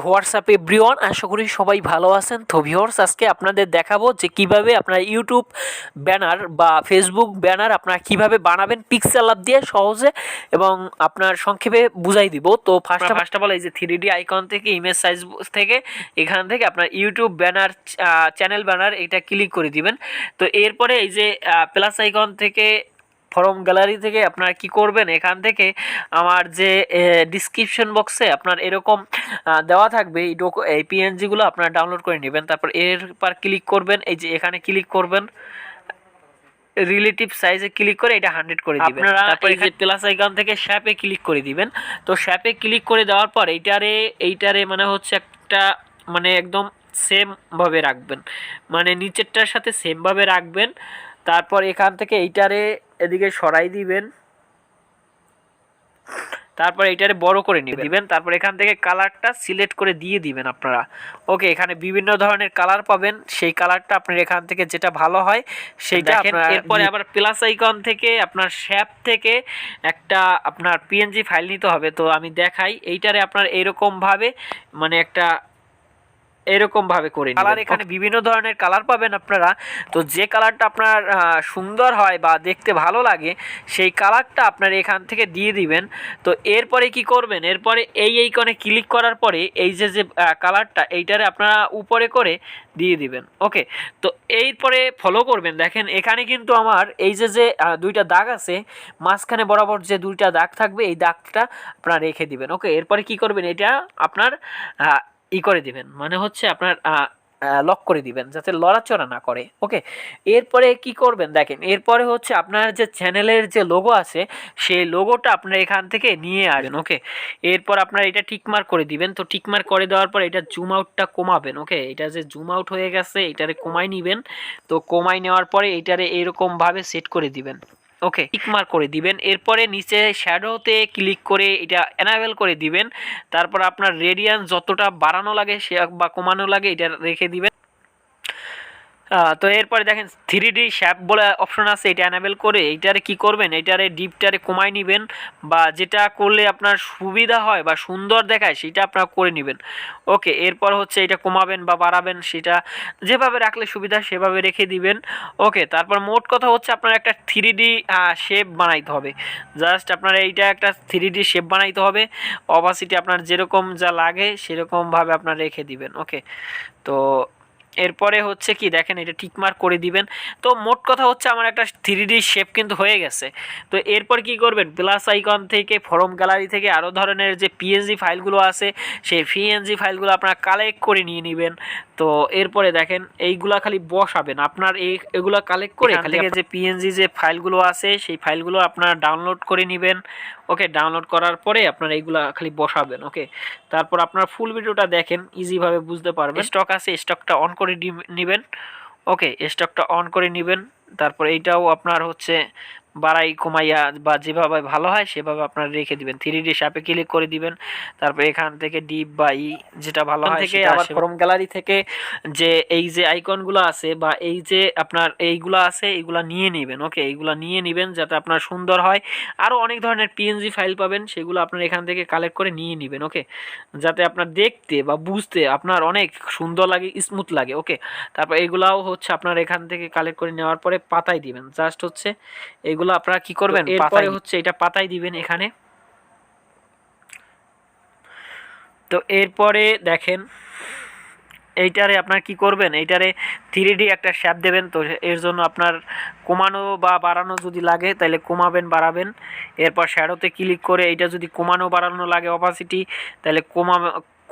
WhatsApp everyone, আশা করি সবাই ভালো আছেন। তো ভিউয়ার্স, আজকে আপনাদের দেখাবো যে কিভাবে আপনার ইউটিউব ব্যানার বা ফেসবুক ব্যানার আপনারা কিভাবে বানাবেন পিক্সেল আপ দিয়ে সহজে, এবং আপনার সংক্ষেপে বুঝাই দিব। তো ফার্স্ট অফ অল এই যে 3D আইকন থেকে ইমেজ সাইজ থেকে এখান থেকে আপনার ইউটিউব ব্যানার চ্যানেল ব্যানার এটা ক্লিক করে দিবেন। তো এরপরে এই যে প্লাস আইকন থেকে ফরম গ্যালারি থেকে আপনারা কি করবেন, এখান থেকে আমার যে ডিসক্রিপশন বক্সে আপনার এরকম দেওয়া থাকবে এই পিএনজিগুলো আপনারা ডাউনলোড করে নেবেন। তারপর এরপর ক্লিক করবেন, এই যে এখানে ক্লিক করবেন, রিলেটিভ সাইজে ক্লিক করে এটা 100 করে দিবেন। তারপর এই যে প্লাস আইকন থেকে শ্যাপে ক্লিক করে দিবেন। তো শ্যাপে ক্লিক করে দেওয়ার পর এইটারে মানে হচ্ছে একটা মানে একদম সেম ভাবে রাখবেন, মানে নিচেরটার সাথে সেম ভাবে রাখবেন। তারপর এখান থেকে এইটারে এদিকে সরাই দিবেন, তারপর এইটারে বড় করে দিবেন। তারপর এখান থেকে কালারটা সিলেক্ট করে দিয়ে দিবেন আপনারা। ওকে, এখানে বিভিন্ন ধরনের কালার পাবেন, সেই কালারটা আপনার এখান থেকে যেটা ভালো হয় সেইটা আপনারা। এরপরে আবার প্লাস আইকন থেকে আপনার শ্যাপ থেকে একটা আপনার পিএনজি ফাইল নিতে হবে। তো আমি দেখাই, এইটারে আপনার এরকম ভাবে মানে একটা এরকম ভাবে করে কালার, এখানে বিভিন্ন ধরনের কালার পাবেন আপনারা। তো যে কালারটা আপনার সুন্দর হয় বা দেখতে ভালো লাগে সেই কালারটা আপনার এখান থেকে দিয়ে দিবেন। তো এরপরে কি করবেন, এরপরে এই আইকনে ক্লিক করার পরে এই যে কালারটা এইটারে আপনারা উপরে করে দিয়ে দিবেন। ওকে, তো এরপরে ফলো করবেন। দেখেন এখানে কিন্তু আমার এই যে দুইটা দাগ আছে, মাঝখানে বরাবর যে দুইটা দাগ থাকবে এই দাগটা আপনারা রেখে দিবেন। ওকে, এরপরে কি করবেন, এটা আপনার করে দিবেন, মানে হচ্ছে আপনার লক করে দিবেন যাতে লড়াচড়া না করে। ওকে, এরপরে কি করবেন দেখেন, এরপরে হচ্ছে আপনার যে চ্যানেলের যে লোগো আছে সেই লোগোটা আপনার এখান থেকে নিয়ে আসবেন। ওকে, এরপর আপনার এটা টিকমার্ক করে দিবেন। তো টিকমার্ক করে দেওয়ার পর এটা জুম আউটটা কমাবেন। ওকে, এটা যে জুম আউট হয়ে গেছে এটারে কমাই নেবেন। তো কমাই নেওয়ার পরে এটারে এরকমভাবে সেট করে দিবেন। ওকে, টিকমার্ক করে দিবেন। এরপরে নিচে শ্যাডোতে ক্লিক করে এটা এনাবেল করে দিবেন। তারপর আপনার রেডিয়ান্স যতটা বাড়ানো লাগে সে বা কমানো লাগে এটা রেখে দিবেন। তো এরপরে দেখেন 3D শ্যাপ বলে অপশন আছে, এটা এনাবেল করে এইটারে কি করবেন, এইটারে ডিপটারে কমাই নেবেন, বা যেটা করলে আপনার সুবিধা হয় বা সুন্দর দেখায় সেটা আপনারা করে নেবেন। ওকে, এরপর হচ্ছে এটা কমাবেন বা বাড়াবেন, সেটা যেভাবে রাখলে সুবিধা সেভাবে রেখে দিবেন। ওকে, তারপর মোট কথা হচ্ছে আপনার একটা 3D শেপ বানাইতে হবে। জাস্ট আপনার এইটা একটা 3D শেপ বানাইতে হবে, অপাসিটি আপনার যেরকম যা লাগে সেরকমভাবে আপনার রেখে দিবেন। ওকে, তো এরপরে হচ্ছে কি দেখেন এটা টিকমার্ক করে দিবেন। তো মোট কথা হচ্ছে আমার একটা 3D শেপ কিন্তু হয়ে গেছে। তো এরপর কি করবেন, প্লাস আইকন থেকে ফরম গ্যালারি থেকে আরও ধরনের যে পিএনজি ফাইলগুলো আছে সেই পিএনজি ফাইলগুলো আপনারা কালেক্ট করে নিয়ে নেবেন। তো এরপরে দেখেন এইগুলা খালি বসাবেন আপনার, এগুলা কালেক্ট করে খালি যে পিএনজি যে ফাইলগুলো আছে সেই ফাইলগুলো আপনারা ডাউনলোড করে নেবেন। ওকে, ডাউনলোড করার পরে আপনারা এইগুলা খালি বসাবেন। ওকে, তারপর আপনার ফুল ভিডিওটা দেখেন, ইজিভাবে বুঝতে পারবেন। স্টক আছে, স্টকটা অন করে নেবেন। ওকে, স্টকটা অন করে নেবেন। তারপর এইটাও আপনার হচ্ছে বাড়াই কমাইয়া বা যেভাবে ভালো হয় সেভাবে আপনার রেখে দিবেন। 3D শ্যাপে ক্লিক করে দিবেন। তারপর এখান থেকে ডিপ বা যেটা ভালো হয় থেকে আবার ফরম গ্যালারি থেকে যে এই যে আইকনগুলো আছে বা এই যে আপনার এইগুলো আছে এইগুলা নিয়ে নেবেন। ওকে, এইগুলা নিয়ে নেবেন যাতে আপনার সুন্দর হয়। আরও অনেক ধরনের পিএনজি ফাইল পাবেন, সেগুলো আপনার এখান থেকে কালেক্ট করে নিয়ে নেবেন। ওকে, যাতে আপনার দেখতে বা বুঝতে আপনার অনেক সুন্দর লাগে, স্মুথ লাগে। ওকে, তারপর এইগুলাও হচ্ছে আপনার এখান থেকে কালেক্ট করে নেওয়ার পরে পাতায় দিবেন। জাস্ট হচ্ছে এইগুলো আপনারা কি করবেন, এরপরে হচ্ছে এটা পাতায় দিবেন এখানে। তো এরপরে দেখেন এইটারে আপনার কি করবেন, এইটারে 3D একটা শ্যাপ দেবেন। তো এর জন্য আপনার কমানো বা বাড়ানো যদি লাগে তাহলে কমাবেন বাড়াবেন। এরপর শ্যাডোতে ক্লিক করে এইটা যদি কমানো বাড়ানো লাগে অপাসিটি, তাহলে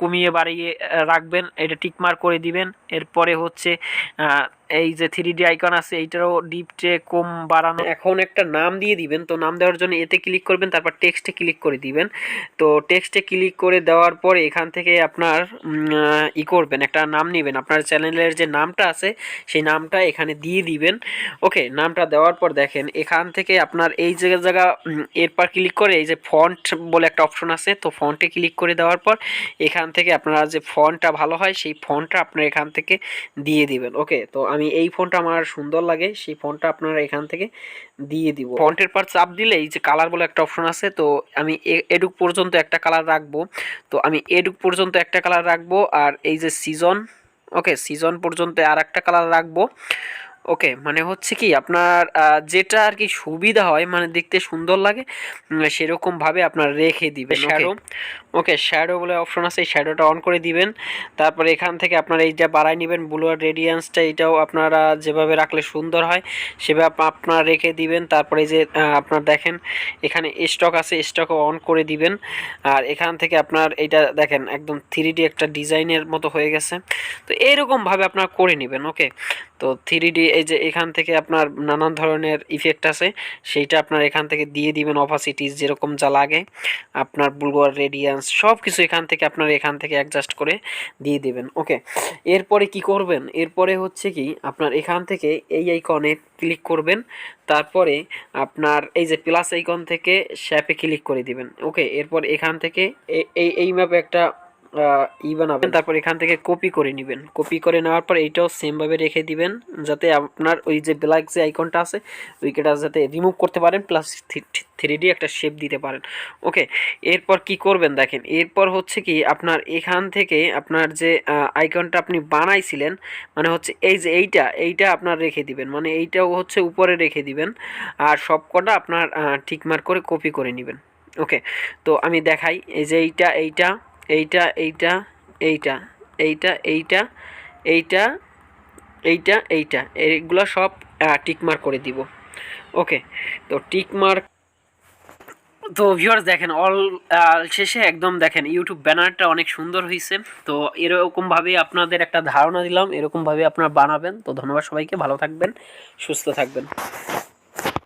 কমিয়ে বাড়িয়ে রাখবেন, এটা টিকমার্ক করে দিবেন। এরপরে হচ্ছে এই যে 3D আইকন আছে এইটারও ডিপটে কম বাড়ানো এখন একটা নাম দিয়ে দিবেন। তো নাম দেওয়ার জন্য এতে ক্লিক করবেন, তারপর টেক্সটে ক্লিক করে দিবেন। তো টেক্সটে ক্লিক করে দেওয়ার পরে এখান থেকে আপনার করবেন, একটা নাম নেবেন, আপনার চ্যানেলের যে নামটা আছে সেই নামটা এখানে দিয়ে দিবেন। ওকে, নামটা দেওয়ার পর দেখেন এখান থেকে আপনার এই জায়গা এরপর ক্লিক করে এই যে ফন্ট বলে একটা অপশন আছে, তো ফন্টে ক্লিক করে দেওয়ার পর এখান থেকে আপনারা যে ফন্টটা ভালো হয় সেই ফন্টটা আপনার এখান থেকে দিয়ে দিবেন। ওকে, তো আমি আমি এই ফন্টটা আমার সুন্দর লাগে, সেই ফন্টটা আপনারা এখান থেকে দিয়ে দিব। ফন্টের পর চাপ দিলেই যে কালার বলে একটা অপশন আছে, তো আমি এডুক পর্যন্ত একটা কালার রাখবো। তো আমি এডুক পর্যন্ত একটা কালার রাখবো, আর এই যে সিজন, ওকে সিজন পর্যন্ত আর একটা কালার রাখবো। ওকে, মানে হচ্ছে কি আপনার যেটা আর কি সুবিধা হয়, মানে দেখতে সুন্দর লাগে সেরকমভাবে আপনার রেখে দিবেন। শ্যাডো, ওকে শ্যাডো বলে অপশন আছে, এই শ্যাডোটা অন করে দিবেন। তারপরে এখান থেকে আপনারা এইটা বাড়াই নেবেন, ব্লু আর রেডিয়েন্সটা, এটাও আপনারা যেভাবে রাখলে সুন্দর হয় সেভাবে আপনারা রেখে দিবেন। তারপরে এই যে আপনার দেখেন এখানে স্টক আছে, স্টকও অন করে দিবেন। আর এখান থেকে আপনার এইটা দেখেন একদম 3D একটা ডিজাইনের মতো হয়ে গেছে। তো এইরকমভাবে আপনারা করে নেবেন। ওকে, তো 3D এই যে এখান থেকে আপনার নানান ধরনের ইফেক্ট আছে, সেইটা আপনার এখান থেকে দিয়ে দিবেন, অপাসিটি যেরকম যা লাগে আপনার ব্লু আর রেডিয়েন্স সব কিছু এখান থেকে আপনার এখান থেকে অ্যাডজাস্ট করে দিয়ে দেবেন। ওকে, এরপরে কি করবেন, এরপরে হচ্ছে কি আপনার এখান থেকে এই আইকনে ক্লিক করবেন, তারপরে আপনার এই যে প্লাস আইকন থেকে শ্যাপে ক্লিক করে দিবেন। ওকে, এরপর এখান থেকে এই ম্যাপে একটা বানাবেন, তারপর এখান থেকে কপি করে নেবেন। কপি করে নেওয়ার পর এইটাও সেমভাবে রেখে দিবেন, যাতে আপনার ওই যে ব্ল্যাক যে আইকনটা আছে ওইটা যাতে রিমুভ করতে পারেন, প্লাস 3D একটা শেপ দিতে পারেন। ওকে, এরপর কি করবেন দেখেন, এরপর হচ্ছে কি আপনার এখান থেকে আপনার যে আইকনটা আপনি বানাইছিলেন, মানে হচ্ছে এই যে এইটা আপনার রেখে দিবেন, মানে এইটাও হচ্ছে উপরে রেখে দিবেন, আর সবকটা আপনার ঠিকমার্ক করে কপি করে নেবেন। ওকে, তো আমি দেখাই, এই যে এইটা এইটা এইটা এইটা এইটা এইটা এইটা এইটা এইটা এইটা এইগুলো সব টিকমার্ক করে দিব। ওকে, তো টিকমার্ক, তো ভিউয়ার্স দেখেন অল শেষে একদম দেখেন ইউটিউব ব্যানারটা অনেক সুন্দর হয়েছে। তো এরকমভাবে আপনাদের একটা ধারণা দিলাম, এরকমভাবে আপনারা বানাবেন। তো ধন্যবাদ সবাইকে, ভালো থাকবেন, সুস্থ থাকবেন।